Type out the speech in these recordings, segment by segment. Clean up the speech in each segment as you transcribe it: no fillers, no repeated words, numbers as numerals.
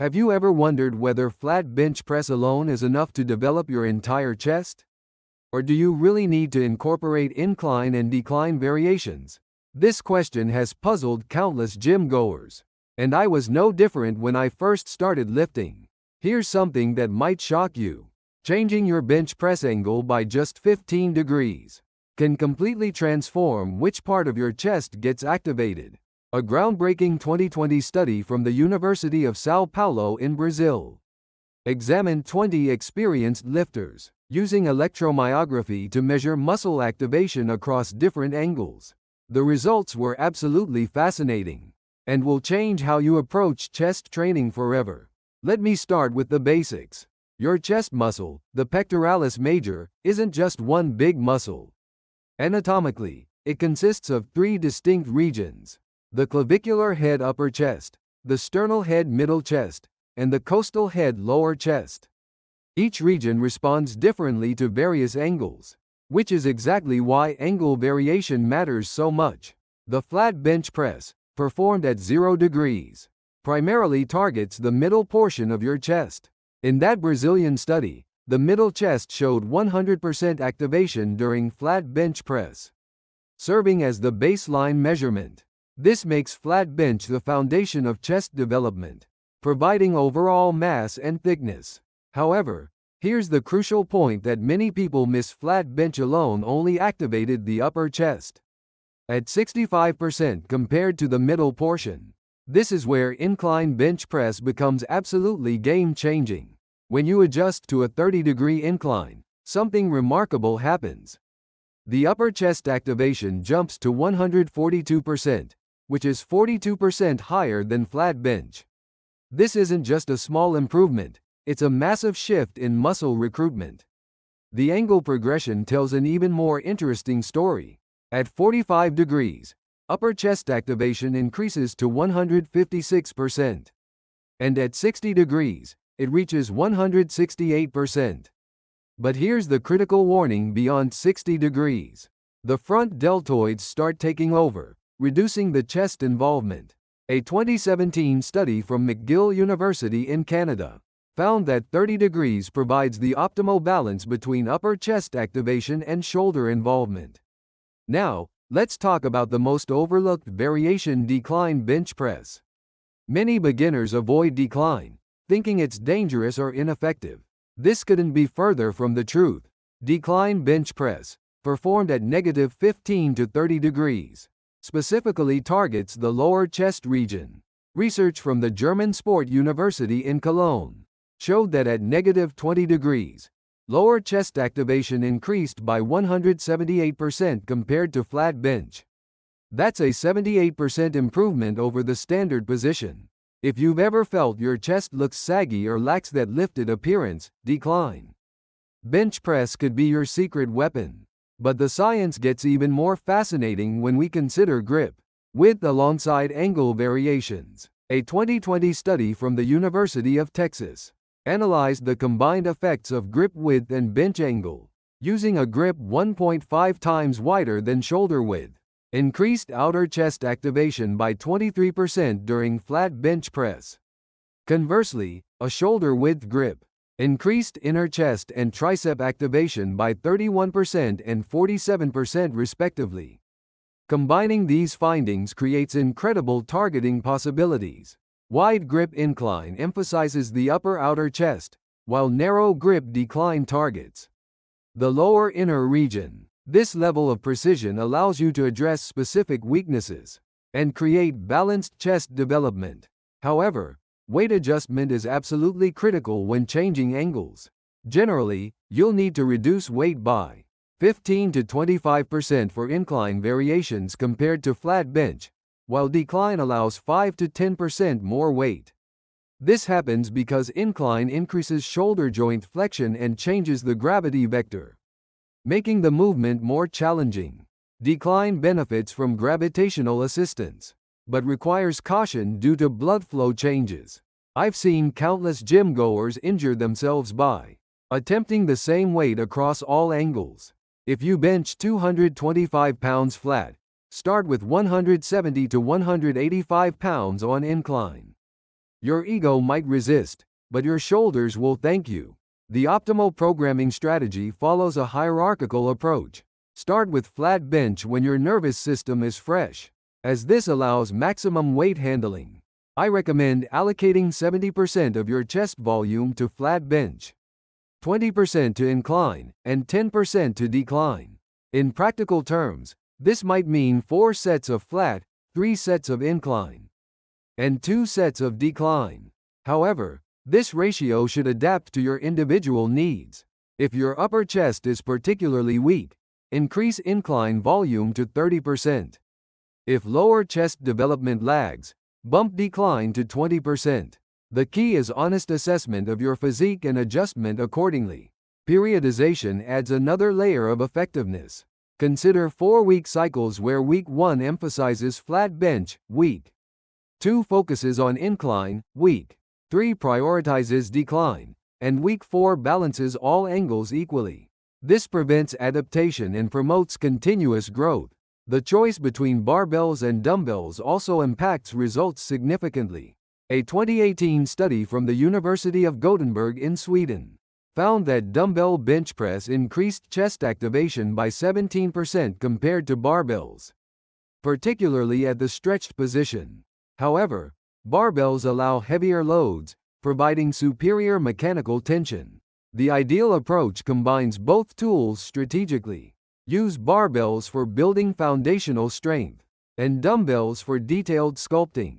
Have you ever wondered whether flat bench press alone is enough to develop your entire chest? Or do you really need to incorporate incline and decline variations? This question has puzzled countless gym goers. And I was no different when I first started lifting. Here's something that might shock you. Changing your bench press angle by just 15 degrees can completely transform which part of your chest gets activated. A groundbreaking 2020 study from the University of Sao Paulo in Brazil examined 20 experienced lifters using electromyography to measure muscle activation across different angles. The results were absolutely fascinating and will change how you approach chest training forever. Let me start with the basics. Your chest muscle, the pectoralis major, isn't just one big muscle. Anatomically, it consists of three distinct regions: the clavicular head upper chest, the sternal head middle chest, and the costal head lower chest. Each region responds differently to various angles, which is exactly why angle variation matters so much. The flat bench press, performed at 0 degrees, primarily targets the middle portion of your chest. In that Brazilian study, the middle chest showed 100% activation during flat bench press, serving as the baseline measurement. This makes flat bench the foundation of chest development, providing overall mass and thickness. However, here's the crucial point that many people miss: flat bench alone only activated the upper chest at 65% compared to the middle portion. This is where incline bench press becomes absolutely game-changing. When you adjust to a 30-degree incline, something remarkable happens. The upper chest activation jumps to 142%, which is 42% higher than flat bench. This isn't just a small improvement, it's a massive shift in muscle recruitment. The angle progression tells an even more interesting story. At 45 degrees, upper chest activation increases to 156%. And at 60 degrees, it reaches 168%. But here's the critical warning: beyond 60 degrees, the front deltoids start taking over, reducing the chest involvement. A 2017 study from McGill University in Canada found that 30 degrees provides the optimal balance between upper chest activation and shoulder involvement. Now, let's talk about the most overlooked variation: decline bench press. Many beginners avoid decline, thinking it's dangerous or ineffective. This couldn't be further from the truth. Decline bench press, performed at -15 to 30 degrees, specifically targets the lower chest region. Research from the German Sport University in Cologne showed that at -20 degrees, lower chest activation increased by 178% compared to flat bench. That's a 78% improvement over the standard position. If you've ever felt your chest looks saggy or lacks that lifted appearance, decline bench press could be your secret weapon. But the science gets even more fascinating when we consider grip width alongside angle variations. A 2020 study from the University of Texas analyzed the combined effects of grip width and bench angle. Using a grip 1.5 times wider than shoulder width, increased outer chest activation by 23% during flat bench press. Conversely, a shoulder width grip increased inner chest and tricep activation by 31% and 47% respectively. Combining these findings creates incredible targeting possibilities. Wide grip incline emphasizes the upper outer chest, while narrow grip decline targets the lower inner region. This level of precision allows you to address specific weaknesses and create balanced chest development. However, weight adjustment is absolutely critical when changing angles. Generally, you'll need to reduce weight by 15 to 25% for incline variations compared to flat bench, while decline allows 5 to 10% more weight. This happens because incline increases shoulder joint flexion and changes the gravity vector, making the movement more challenging. Decline benefits from gravitational assistance, but requires caution due to blood flow changes. I've seen countless gym goers injure themselves by attempting the same weight across all angles. If you bench 225 pounds flat, start with 170 to 185 pounds on incline. Your ego might resist, but your shoulders will thank you. The optimal programming strategy follows a hierarchical approach. Start with flat bench when your nervous system is fresh, as this allows maximum weight handling. I recommend allocating 70% of your chest volume to flat bench, 20% to incline, and 10% to decline. In practical terms, this might mean 4 sets of flat, 3 sets of incline, and 2 sets of decline. However, this ratio should adapt to your individual needs. If your upper chest is particularly weak, increase incline volume to 30%. If lower chest development lags, bump decline to 20%. The key is honest assessment of your physique and adjustment accordingly. Periodization adds another layer of effectiveness. Consider 4-week cycles where week 1 emphasizes flat bench, week 2 focuses on incline, week 3 prioritizes decline, and week 4 balances all angles equally. This prevents adaptation and promotes continuous growth. The choice between barbells and dumbbells also impacts results significantly. A 2018 study from the University of Gothenburg in Sweden found that dumbbell bench press increased chest activation by 17% compared to barbells, particularly at the stretched position. However, barbells allow heavier loads, providing superior mechanical tension. The ideal approach combines both tools strategically. Use barbells for building foundational strength, and dumbbells for detailed sculpting.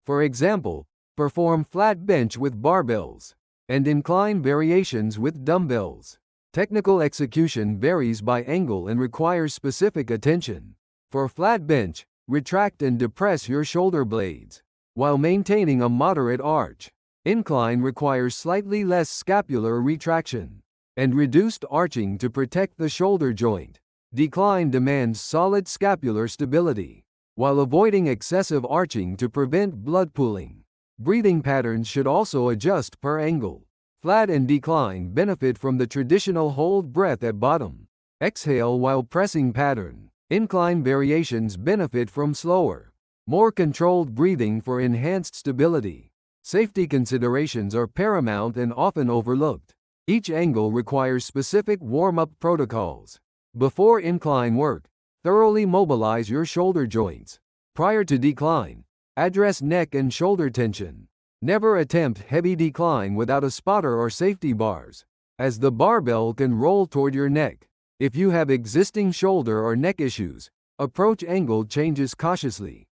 For example, perform flat bench with barbells, and incline variations with dumbbells. Technical execution varies by angle and requires specific attention. For flat bench, retract and depress your shoulder blades, while maintaining a moderate arch. Incline requires slightly less scapular retraction, and reduced arching to protect the shoulder joint. Decline demands solid scapular stability, while avoiding excessive arching to prevent blood pooling. Breathing patterns should also adjust per angle. Flat and decline benefit from the traditional hold breath at bottom, exhale while pressing pattern. Incline variations benefit from slower, more controlled breathing for enhanced stability. Safety considerations are paramount and often overlooked. Each angle requires specific warm-up protocols. Before incline work, thoroughly mobilize your shoulder joints. Prior to decline, address neck and shoulder tension. Never attempt heavy decline without a spotter or safety bars, as the barbell can roll toward your neck. If you have existing shoulder or neck issues, approach angle changes cautiously.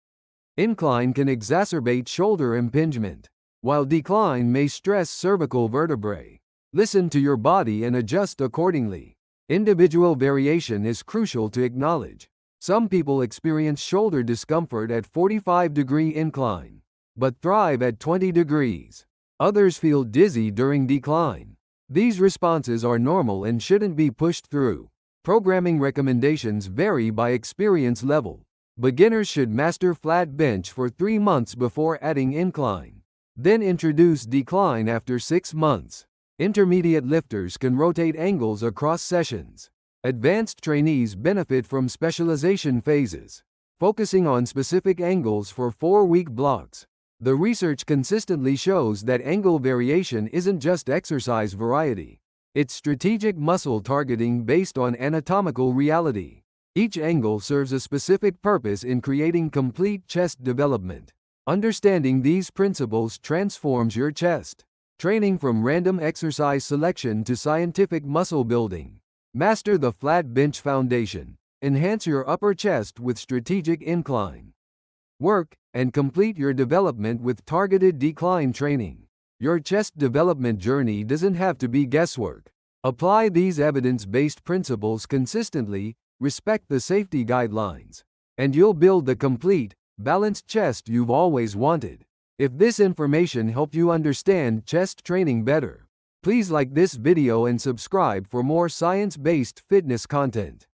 Incline can exacerbate shoulder impingement, while decline may stress cervical vertebrae. Listen to your body and adjust accordingly. Individual variation is crucial to acknowledge. Some people experience shoulder discomfort at 45-degree incline, but thrive at 20 degrees. Others feel dizzy during decline. These responses are normal and shouldn't be pushed through. Programming recommendations vary by experience level. Beginners should master flat bench for 3 months before adding incline. Then introduce decline after 6 months. Intermediate lifters can rotate angles across sessions. Advanced trainees benefit from specialization phases, focusing on specific angles for 4-week blocks. The research consistently shows that angle variation isn't just exercise variety. It's strategic muscle targeting based on anatomical reality. Each angle serves a specific purpose in creating complete chest development. Understanding these principles transforms your chest. Training from random exercise selection to scientific muscle building. Master the flat bench foundation. Enhance your upper chest with strategic incline work, and complete your development with targeted decline training. Your chest development journey doesn't have to be guesswork. Apply these evidence-based principles consistently, respect the safety guidelines, and you'll build the complete, balanced chest you've always wanted. If this information helped you understand chest training better, please like this video and subscribe for more science-based fitness content.